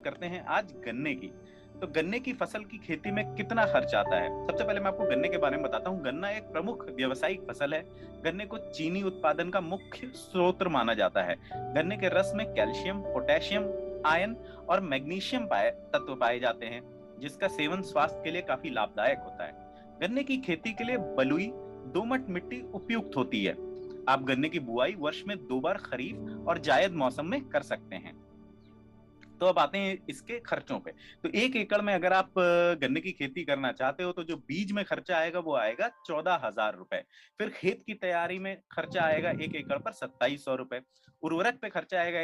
करते हैं आज गन्ने की। तो गन्ने की फसल की खेती में कितना खर्च आता है? सबसे पहले मैं आपको गन्ने के बारे में बताता हूँ। गन्ना एक प्रमुख व्यावसायिक फसल है। गन्ने को चीनी उत्पादन का मुख्य स्रोत माना जाता है। गन्ने के रस में कैल्शियम, पोटेशियम, आयरन और मैग्नीशियम तत्व पाए जाते हैं, जिसका सेवन स्वास्थ्य के लिए काफी लाभदायक होता है। गन्ने की खेती के लिए बलुई दोमट मिट्टी उपयुक्त होती है। आप गन्ने की बुआई वर्ष में 2 बार खरीफ और जायद मौसम में कर सकते हैं। तो अब आते हैं इसके खर्चों पे। तो 1 एकड़ में अगर आप गन्ने की खेती करना चाहते हो तो जो बीज में खर्चा आएगा वो आएगा 14,000 रुपए। फिर खेत की तैयारी में खर्चा आएगा 1 एकड़ पर 2700 रुपए। उर्वरक पे खर्चा आएगा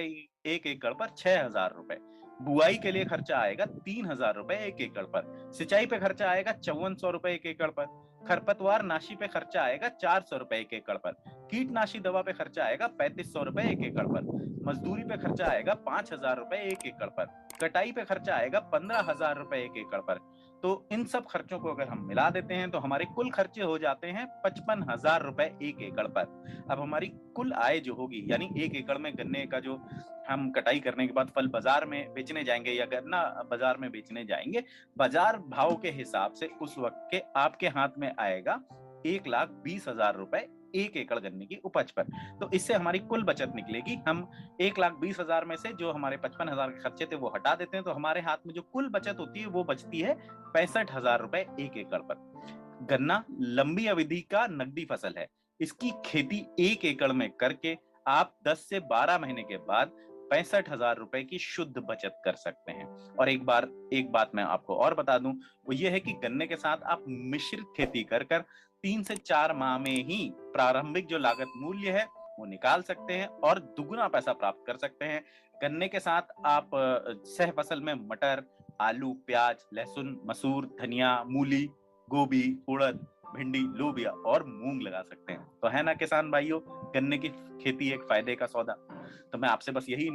1 एकड़ पर 6,000 रुपए। बुआई के लिए खर्चा आएगा 3,000 रुपए 1 एकड़ पर। सिंचाई पे खर्चा आएगा 5400 रुपए 1 एकड़ पर। खरपतवार नाशी पे खर्चा आएगा 400 रुपए 1 एकड़ पर। कीटनाशी दवा पे खर्चा आएगा 3500 रुपए 1 एकड़ पर। मजदूरी पे खर्चा आएगा 5,000 रुपए 1 एकड़ पर। कटाई पे खर्चा आएगा 15,000 रुपए 1 एकड़ पर। तो इन सब खर्चों को अगर हम मिला देते हैं तो हमारे कुल खर्चे हो जाते हैं 55,000 रुपए 1 एकड़ पर। अब हमारी कुल आय जो होगी, यानी 1 एकड़ में गन्ने का जो हम कटाई करने के बाद फल बाजार में बेचने जाएंगे या गन्ना बाजार में बेचने जाएंगे, बाजार भाव के हिसाब से उस वक्त के आपके हाथ में आएगा 1,20,000 रुपए 1 एकड़ गन्ने की उपज पर। तो इससे हमारी कुल बचत निकलेगी। हम 1,20,000 में से जो हमारे 55,000 के खर्चे थे वो हटा देते हैं, तो हमारे हाथ में जो कुल बचत होती है वो बचती है 65,000 रुपए 1 एकड़ पर। गन्ना लंबी अवधि का नकदी फसल है। इसकी खेती 1 एकड़ में करके आप 10 से 12 महीने के बाद 65,000 रुपए की शुद्ध बचत कर सकते हैं। और एक बात मैं आपको और बता दूं, वो ये है कि गन्ने के साथ आप मिश्रित खेती कर 3 से 4 माह में ही प्रारंभिक जो लागत मूल्य है वो निकाल सकते हैं और दुगुना पैसा प्राप्त कर सकते हैं। गन्ने के साथ आप सह फसल में मटर, आलू, प्याज, लहसुन, मसूर, धनिया, मूली, गोभी, उड़द, भिंडी, लोबिया और मूंग लगा सकते हैं। तो है ना किसान भाइयों, गन्ने की खेती एक फायदे का सौदा। तो मैं आपसे बस यही